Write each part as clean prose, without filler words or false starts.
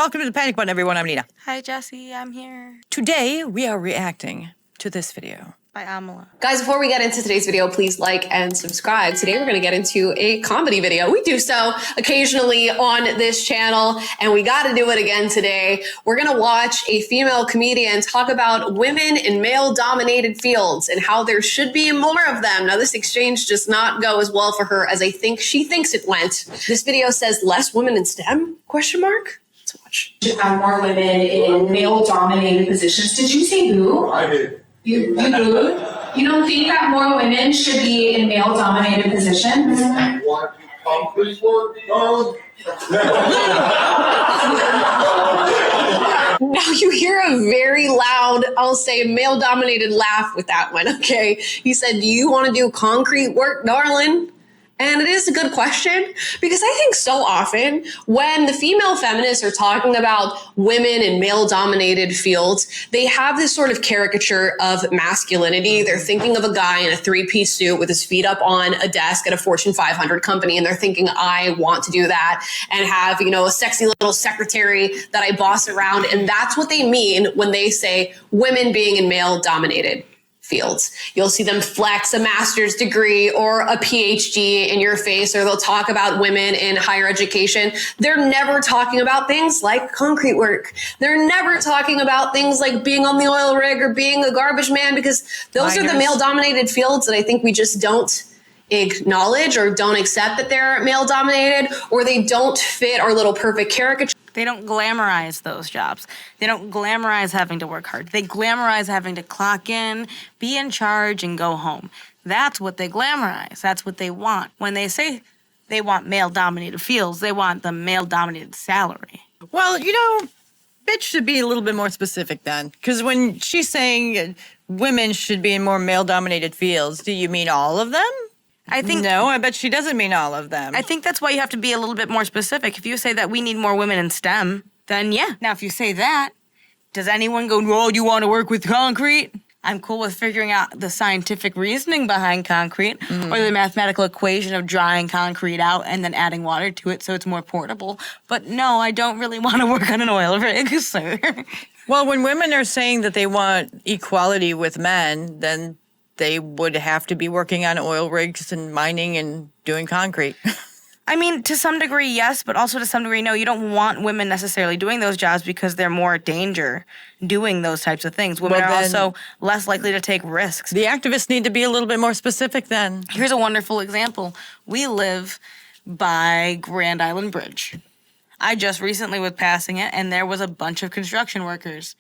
Welcome to the Panic Button, everyone. I'm Nina. Hi, Jesse. I'm here. Today, we are reacting to this video. By Amala. Guys, before we get into today's video, please like and subscribe. Today, we're going to get into a comedy video. We do so occasionally on this channel, and we got to do it again today. We're going to watch a female comedian talk about women in male-dominated fields and how there should be more of them. Now, this exchange does not go as well for her as I think she thinks it went. This video says, less women in STEM? Question mark? Let's watch. Should have more women in male-dominated positions. Did you say boo? I did. You booed? You don't think that more women should be in male-dominated positions? Want to accomplish work done? Now you hear a very loud, I'll say male-dominated laugh with that one, okay? He said, do you want to do concrete work, darling? And it is a good question because I think so often when the female feminists are talking about women in male-dominated fields, they have this sort of caricature of masculinity. They're thinking of a guy in a three-piece suit with his feet up on a desk at a Fortune 500 company, and they're thinking, I want to do that and have, a sexy little secretary that I boss around. And that's what they mean when they say women being in male-dominated fields. You'll see them flex a master's degree or a PhD in your face, or they'll talk about women in higher education. They're never talking about things like concrete work. They're never talking about things like being on the oil rig or being a garbage man, because those are the male-dominated fields that I think we just don't acknowledge or don't accept that they're male-dominated, or they don't fit our little perfect caricature. They don't glamorize those jobs. They don't glamorize having to work hard. They glamorize having to clock in, be in charge, and go home. That's what they glamorize. That's what they want. When they say they want male-dominated fields, they want the male-dominated salary. Well, bitch should be a little bit more specific then. Because when she's saying women should be in more male-dominated fields, do you mean all of them? No, I bet she doesn't mean all of them. I think that's why you have to be a little bit more specific. If you say that we need more women in STEM, then yeah. Now, if you say that, does anyone go, oh, you want to work with concrete? I'm cool with figuring out the scientific reasoning behind concrete or the mathematical equation of drying concrete out and then adding water to it so it's more portable. But no, I don't really want to work on an oil rig, sir. Well, when women are saying that they want equality with men, then they would have to be working on oil rigs and mining and doing concrete. I mean, to some degree, yes, but also to some degree, no. You don't want women necessarily doing those jobs because they're more danger doing those types of things. Women are also less likely to take risks. The activists need to be a little bit more specific then. Here's a wonderful example. We live by Grand Island Bridge. I just recently was passing it, and there was a bunch of construction workers.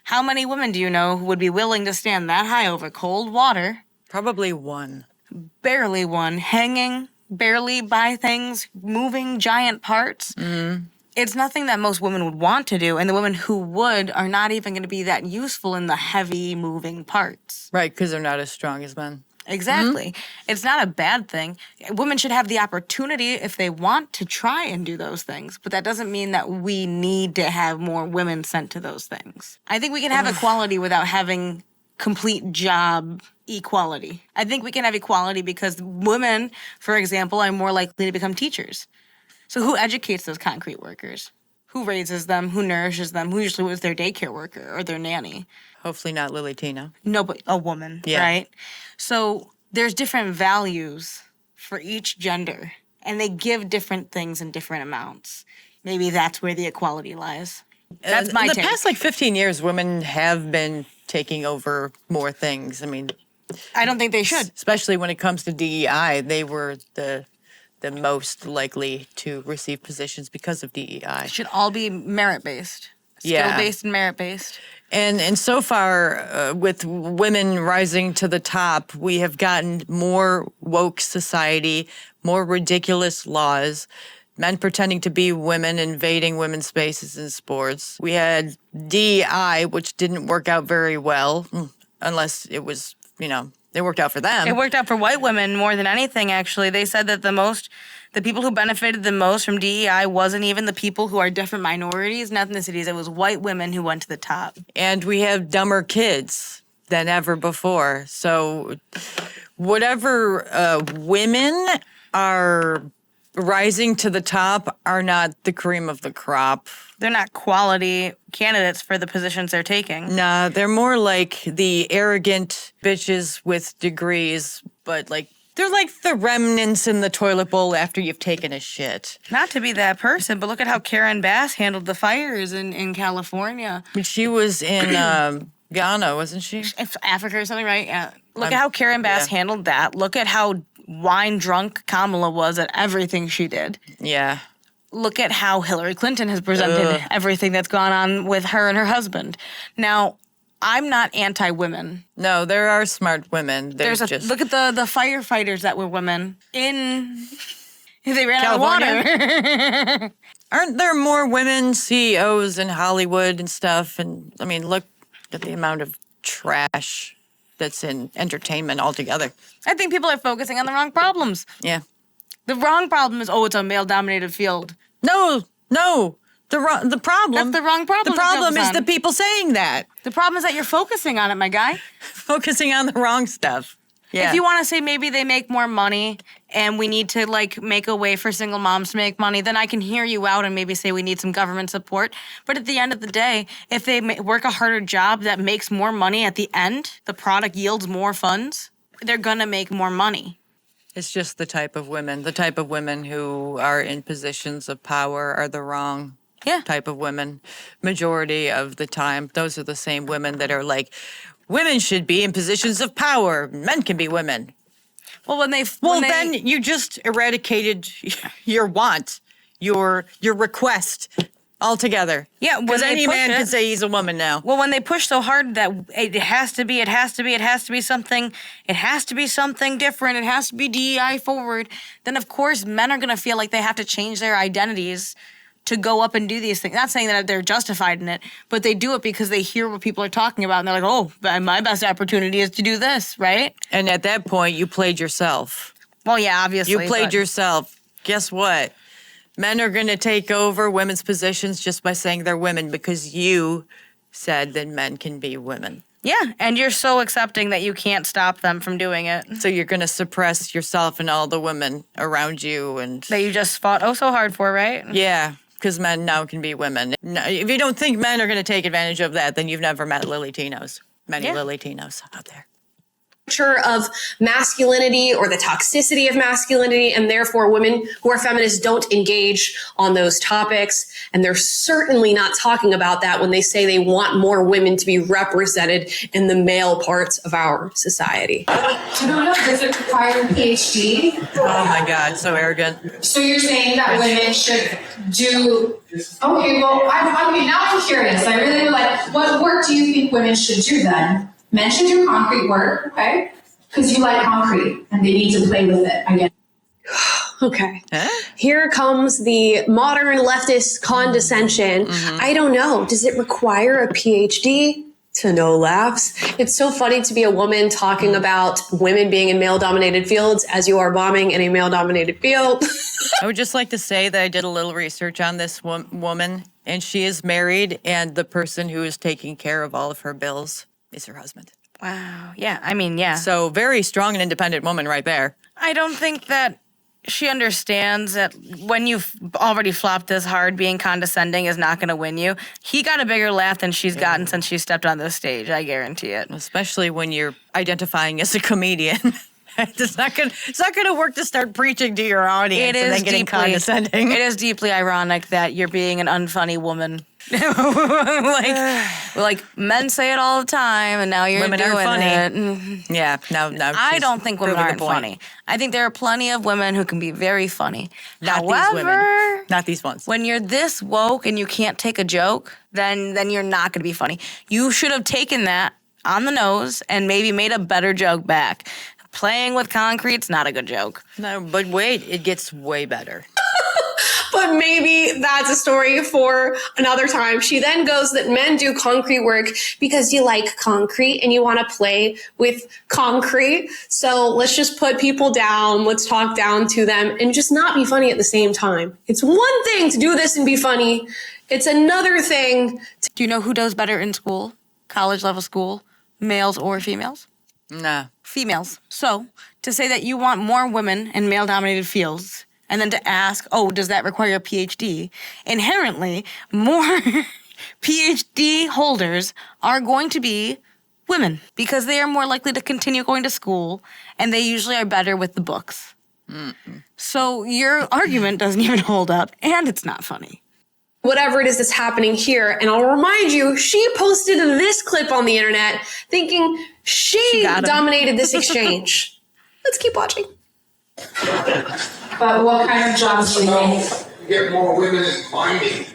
How many women do you know who would be willing to stand that high over cold water? Probably one. Barely one. Hanging barely by things, moving giant parts. It's nothing that most women would want to do, and the women who would are not even going to be that useful in the heavy moving parts. Right, because they're not as strong as men. Exactly. It's not a bad thing. Women should have the opportunity if they want to try and do those things, but that doesn't mean that we need to have more women sent to those things. I think we can have equality without having complete job equality. I think we can have equality because women, for example, are more likely to become teachers. So who educates those concrete workers? Who raises them? Who nourishes them? Who usually was their daycare worker or their nanny? Hopefully not Lily Tina. No, but a woman, right? So there's different values for each gender, and they give different things in different amounts. Maybe that's where the equality lies. That's my take. In the past, 15 years, women have been taking over more things. I mean, I don't think they should. Especially when it comes to DEI, they were the most likely to receive positions because of DEI. It should all be merit-based. Skill-based and merit-based. And so far, with women rising to the top, we have gotten more woke society, more ridiculous laws, men pretending to be women, invading women's spaces in sports. We had DEI, which didn't work out very well, unless it was, it worked out for them. It worked out for white women more than anything, actually. They said that the people who benefited the most from DEI wasn't even the people who are different minorities and ethnicities. It was white women who went to the top. And we have dumber kids than ever before. So whatever women are rising to the top are not the cream of the crop. They're not quality candidates for the positions they're taking. Nah, they're more like the arrogant bitches with degrees, but like they're like the remnants in the toilet bowl after you've taken a shit. Not to be that person, but look at how Karen Bass handled the fires in California. But she was in Ghana, wasn't she? Africa or something, right? Yeah. Look at how Karen Bass handled that. Look at how wine drunk Kamala was at everything she did. Yeah. Look at how Hillary Clinton has presented everything that's gone on with her and her husband. Now, I'm not anti-women. No, there are smart women. They're just look at the firefighters that were women in. They ran California? out of water. Aren't there more women CEOs in Hollywood and stuff? And I mean, look at the amount of trash that's in entertainment altogether. I think people are focusing on the wrong problems. Yeah. The wrong problem is, it's a male-dominated field. No. The problem. That's the wrong problem. The problem is the people saying that. The problem is that you're focusing on it, my guy. Focusing on the wrong stuff. Yeah. If you want to say maybe they make more money and we need to make a way for single moms to make money, then I can hear you out and maybe say we need some government support. But at the end of the day, if they work a harder job that makes more money at the end, the product yields more funds, they're going to make more money. It's just the type of women who are in positions of power are the wrong type of women. Majority of the time, those are the same women that are like, women should be in positions of power. Men can be women. Well, then you just eradicated your want, your request altogether. Yeah, because any man can say he's a woman now. Well, when they push so hard that it has to be something different, it has to be DEI forward, then of course men are going to feel like they have to change their identities to go up and do these things. Not saying that they're justified in it, but they do it because they hear what people are talking about and they're like, my best opportunity is to do this, right? And at that point, you played yourself. Well, yeah, obviously. You played yourself. Guess what? Men are going to take over women's positions just by saying they're women because you said that men can be women. Yeah, and you're so accepting that you can't stop them from doing it. So you're going to suppress yourself and all the women around you. And that you just fought so hard for, right? Yeah, because men now can be women. If you don't think men are going to take advantage of that, then you've never met Lily Tinos. Many Lily Tinos out there. Of masculinity or the toxicity of masculinity, and therefore women who are feminists don't engage on those topics. And they're certainly not talking about that when they say they want more women to be represented in the male parts of our society. I don't know. Does it require a PhD? Oh my God, so arrogant. So you're saying that women should do... Okay, well, okay, now I'm curious. I really would like... What work do you think women should do then? Men should do concrete work, okay? Because you like concrete and they need to play with it, I guess. Okay. Here comes the modern leftist condescension. I don't know. Does it require a PhD? To no laughs. It's so funny to be a woman talking about women being in male-dominated fields as you are bombing in a male-dominated field. I would just like to say that I did a little research on this woman, and she is married, and the person who is taking care of all of her bills is her husband. Wow. Yeah, I mean, yeah. So very strong and independent woman right there. I don't think that she understands that when you've already flopped this hard, being condescending is not going to win you. He got a bigger laugh than she's gotten since she stepped on this stage. I guarantee it. Especially when you're identifying as a comedian. It's not gonna work to start preaching to your audience and then getting condescending. It is deeply ironic that you're being an unfunny woman. like men say it all the time, and now you're women doing aren't funny. it. Yeah, now I don't think women aren't funny. I think there are plenty of women who can be very funny. Not However, these women. Not these ones. When you're this woke and you can't take a joke, then you're not going to be funny. You should have taken that on the nose and maybe made a better joke back. Playing with concrete's not a good joke. No, but wait, it gets way better. But maybe that's a story for another time. She then goes that men do concrete work because you like concrete and you want to play with concrete. So let's just put people down. Let's talk down to them and just not be funny at the same time. It's one thing to do this and be funny. It's another thing. Do you know who does better in school? College level school? Males or females? Nah. Females. So to say that you want more women in male dominated fields and then to ask, oh, does that require a PhD? Inherently, more PhD holders are going to be women because they are more likely to continue going to school and they usually are better with the books. So your argument doesn't even hold up and it's not funny. Whatever it is that's happening here. And I'll remind you, she posted this clip on the internet thinking she got him. dominated this exchange. Let's keep watching. But what kind of jobs do you think? Get more women in mining.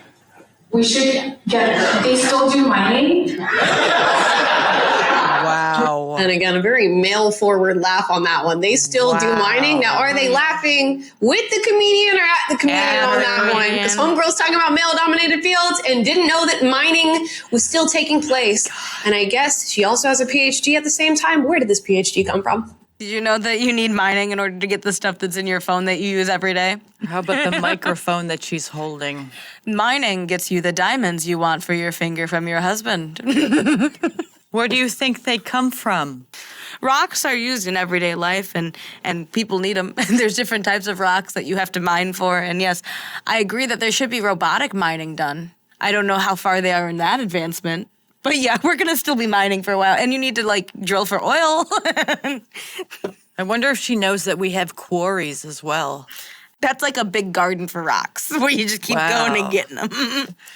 We should get, they still do mining? Wow. And again, a very male-forward laugh on that one. They still do mining. Now, are they laughing with the comedian or at the comedian on that one? Because Homegirl's talking about male-dominated fields and didn't know that mining was still taking place. And I guess she also has a PhD at the same time. Where did this PhD come from? Did you know that you need mining in order to get the stuff that's in your phone that you use every day? How about the microphone that she's holding? Mining gets you the diamonds you want for your finger from your husband. Where do you think they come from? Rocks are used in everyday life, and people need them. There's different types of rocks that you have to mine for. And yes, I agree that there should be robotic mining done. I don't know how far they are in that advancement. But yeah, we're going to still be mining for a while. And you need to, like, drill for oil. I wonder if she knows that we have quarries as well. That's like a big garden for rocks where you just keep going and getting them.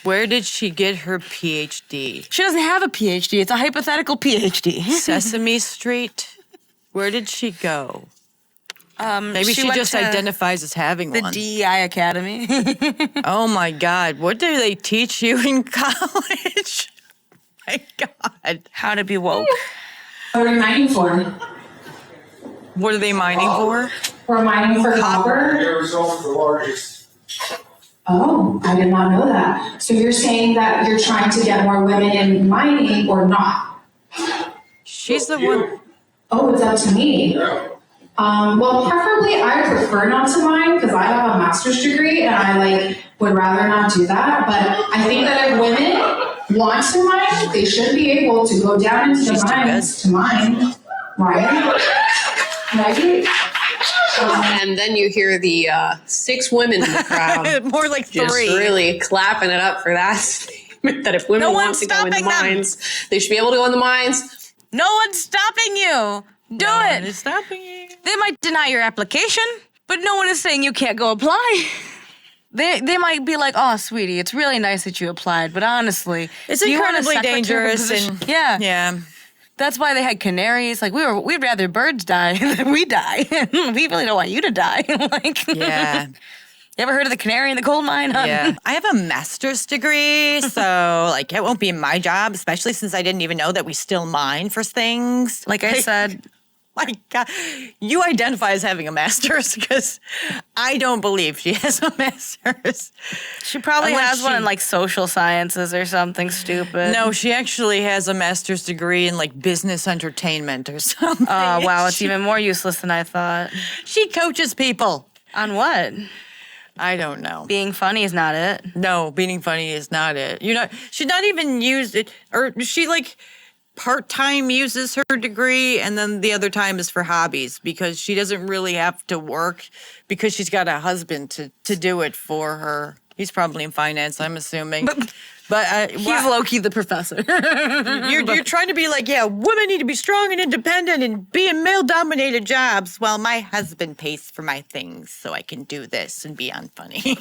Where did she get her PhD? She doesn't have a PhD. It's a hypothetical PhD. Sesame Street? Where did she go? Maybe she went just to identifies as having the one. DEI Academy. Oh my God. What do they teach you in college? My God. How to be woke. What are we mining for? What are they mining for? We're mining for copper? Arizona's the largest. Oh, I did not know that. So you're saying that you're trying to get more women in mining or not? She's the one. Oh, it's up to me. Yeah. Well, preferably I prefer not to mine because I have a master's degree and I would rather not do that. But I think that if women want to mine, they should be able to go down into the mines to mine, right? Right? And then you hear the 6 women in the crowd More like 3. just really clapping it up for that statement that if women No want one's to go in the stopping them. mines, they should be able to go in the mines. No one's stopping you. Do it. It's stopping you. They might deny your application, but no one is saying you can't go apply. They might be like, oh, sweetie, it's really nice that you applied, but honestly, It's do you want a incredibly secretary dangerous. position?" And yeah. Yeah. That's why they had canaries. Like we'd rather birds die than we die. We really don't want you to die. Yeah. You ever heard of the canary in the coal mine? Huh? Yeah. I have a master's degree, so it won't be my job, especially since I didn't even know that we still mine for things. Like I said, My God, you identify as having a master's because I don't believe she has a master's. she probably Unless has one she- in social sciences or something stupid. No, she actually has a master's degree in business entertainment or something. Oh, wow, it's even more useless than I thought. She coaches people. On what? I don't know. Being funny is not it. No, being funny is not it. She's not even used it, or she part-time uses her degree and then the other time is for hobbies because she doesn't really have to work because she's got a husband to do it for her. He's probably in finance, I'm assuming. But He's low-key the professor. you're trying to be women need to be strong and independent and be in male-dominated jobs while my husband pays for my things so I can do this and be unfunny.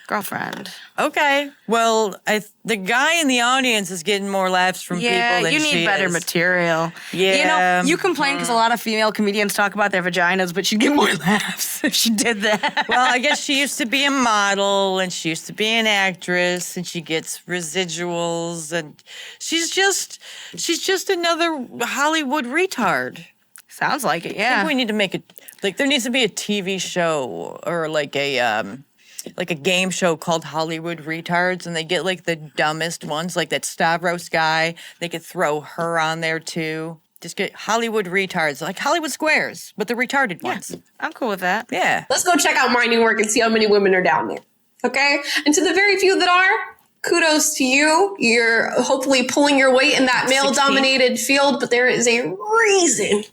Girlfriend. Okay. Well, the guy in the audience is getting more laughs from people than you she need better is. material. Yeah. You complain because a lot of female comedians talk about their vaginas, but she'd get more laughs if she did that. Well, I guess she used to be a model and she used to be an actress and she gets residuals and she's just another Hollywood retard. Sounds like it, I yeah. think we need to make there needs to be a TV show or a game show called Hollywood Retards, and they get the dumbest ones, like that Stavros guy. They could throw her on there too. Just get Hollywood Retards, like Hollywood Squares, but the retarded ones. I'm cool with that. Yeah. Let's go check out mining work and see how many women are down there. Okay? And to the very few that are, kudos to you. You're hopefully pulling your weight in that male-dominated field, but there is a reason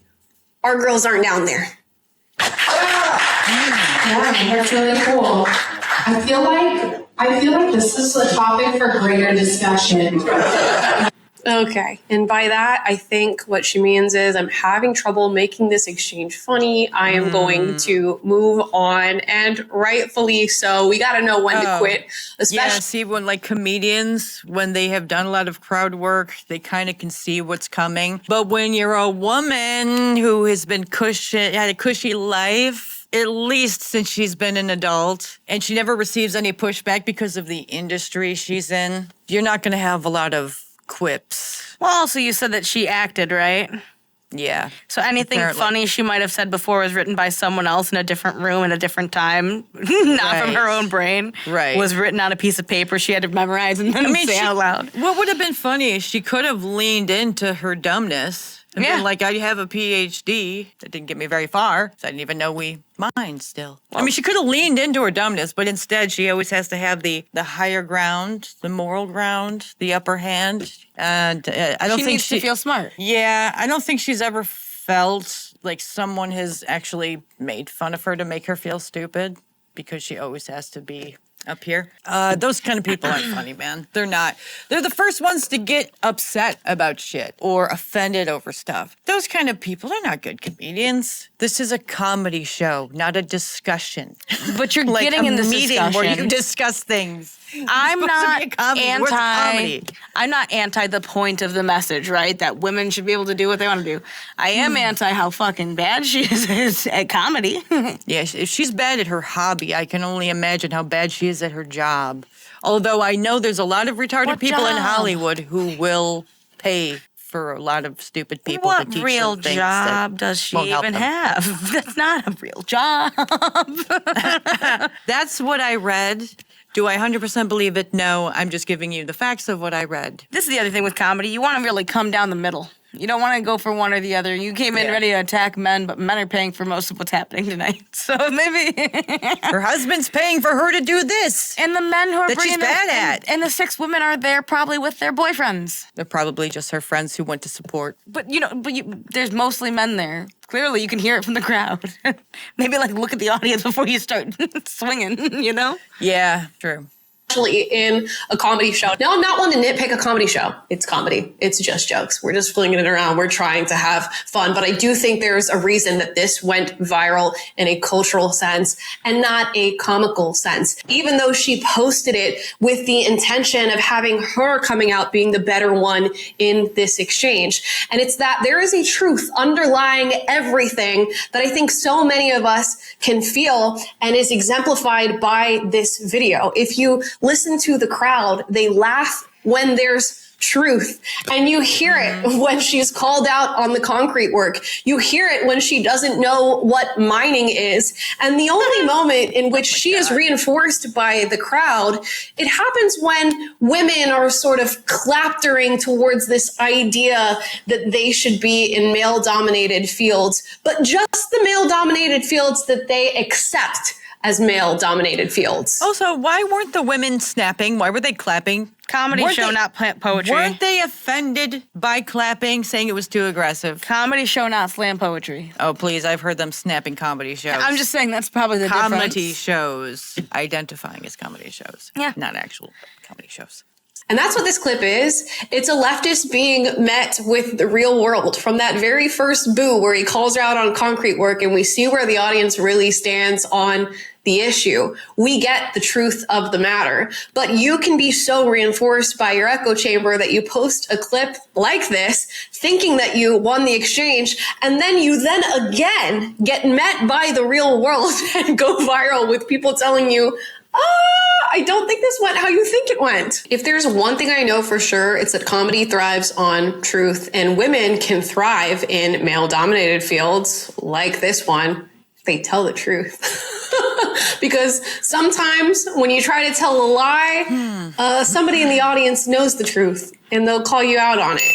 our girls aren't down there. Yeah, that's really cool. I feel like this is a topic for greater discussion. Okay. And by that, I think what she means is I'm having trouble making this exchange funny. I am going to move on, and rightfully so. We got to know when to quit, especially. Yeah, see, when like comedians, when they have done a lot of crowd work, they kind of can see what's coming. But when you're a woman who has been had a cushy life, at least since she's been an adult, and she never receives any pushback because of the industry she's in, you're not going to have a lot of quips. Well, also you said that she acted, right? Yeah. So anything Apparently. funny she might have said before was written by someone else in a different room at a different time, not from her own brain. Right. Was written on a piece of paper she had to memorize and then say out loud. What would have been funny is she could have leaned into her dumbness and been like, I have a PhD. That didn't get me very far. So I didn't even know we mind still. I mean, she could have leaned into her dumbness, but instead she always has to have the higher ground, the moral ground, the upper hand. And I don't She think needs to feel smart. Yeah, I don't think she's ever felt like someone has actually made fun of her to make her feel stupid, because she always has to be up here. Those kind of people aren't funny, man. They're not. They're the first ones to get upset about shit or offended over stuff. Those kind of people are not good comedians. This is a comedy show, not a discussion. But you're Like getting a in this meeting discussion. where you discuss things. I'm It's supposed to be a not comedy. Where's the comedy? I'm not anti the point of the message, right? That women should be able to do what they want to do. I am anti how fucking bad she is at comedy. Yeah, if she's bad at her hobby, I can only imagine how bad she is at her job. Although I know there's a lot of retarded What people in job? Hollywood who will pay for a lot of stupid people to What teach real them things that job does she won't help even them. have? That's not a real job. That's what I read. Do I 100% believe it? No, I'm just giving you the facts of what I read. This is the other thing with comedy. You want to really come down the middle. You don't want to go for one or the other. You came in Yeah. ready to attack men, but men are paying for most of what's happening tonight. So maybe. Her husband's paying for her to do this. And the men who are That she's bringing bad and, at. and the 6 women are there probably with their boyfriends. They're probably just her friends who went to support. But there's mostly men there. Clearly, you can hear it from the crowd. Maybe look at the audience before you start swinging. You know. Yeah, true. Especially in a comedy show. Now, I'm not one to nitpick a comedy show. It's comedy. It's just jokes. We're just flinging it around. We're trying to have fun. But I do think there's a reason that this went viral in a cultural sense and not a comical sense. Even though she posted it with the intention of having her coming out being the better one in this exchange. And it's that there is a truth underlying everything that I think so many of us can feel and is exemplified by this video. If you listen to the crowd, they laugh when there's truth. And you hear it when she's called out on the concrete work. You hear it when she doesn't know what mining is. And the only moment in which she is reinforced by the crowd, it happens when women are sort of claptering towards this idea that they should be in male-dominated fields, but just the male-dominated fields that they accept as male-dominated fields. Also, why weren't the women snapping? Why were they clapping? Comedy Weren't show, they- not poetry. Weren't they offended by clapping, saying it was too aggressive? Comedy show, not slam poetry. Oh, please, I've heard them snapping comedy shows. I'm just saying that's probably the comedy difference. shows, identifying as comedy shows. Yeah. Not actual comedy shows. And that's what this clip is. It's a leftist being met with the real world from that very first boo where he calls her out on concrete work, and we see where the audience really stands on the issue. We get the truth of the matter, but you can be so reinforced by your echo chamber that you post a clip like this, thinking that you won the exchange, and then you then again get met by the real world and go viral with people telling you, I don't think this went how you think it went. If there's one thing I know for sure, it's that comedy thrives on truth, and women can thrive in male-dominated fields like this one. They tell the truth. Because sometimes when you try to tell a lie, somebody in the audience knows the truth and they'll call you out on it.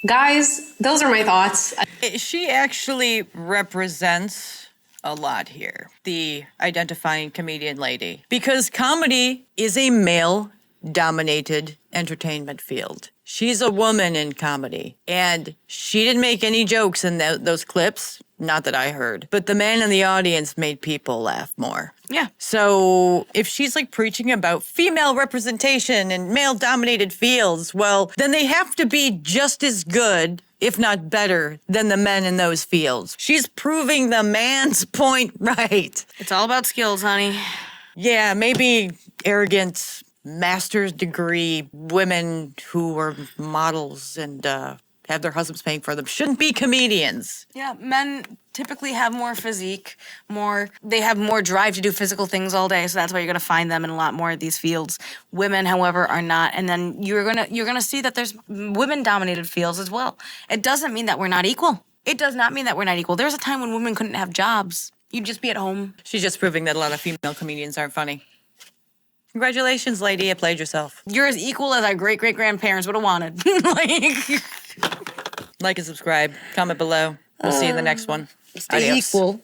Guys, those are my thoughts. She actually represents a lot here, the identifying comedian lady, because comedy is a male dominated entertainment field. She's a woman in comedy, and she didn't make any jokes in those clips, not that I heard. But the man in the audience made people laugh more. Yeah. So if she's like preaching about female representation in male-dominated fields, well, then they have to be just as good, if not better, than the men in those fields. She's proving the man's point right. It's all about skills, honey. Yeah, maybe arrogant master's degree women who are models and have their husbands paying for them shouldn't be comedians. Yeah, men typically have more physique, they have more drive to do physical things all day, so that's why you're gonna find them in a lot more of these fields. Women, however, are not, and then you're gonna see that there's women-dominated fields as well. It doesn't mean that we're not equal. It does not mean that we're not equal. There's a time when women couldn't have jobs. You'd just be at home. She's just proving that a lot of female comedians aren't funny. Congratulations, lady. You played yourself. You're as equal as our great-great-grandparents would have wanted. Like and subscribe. Comment below. We'll see you in the next one. Stay Adios. equal.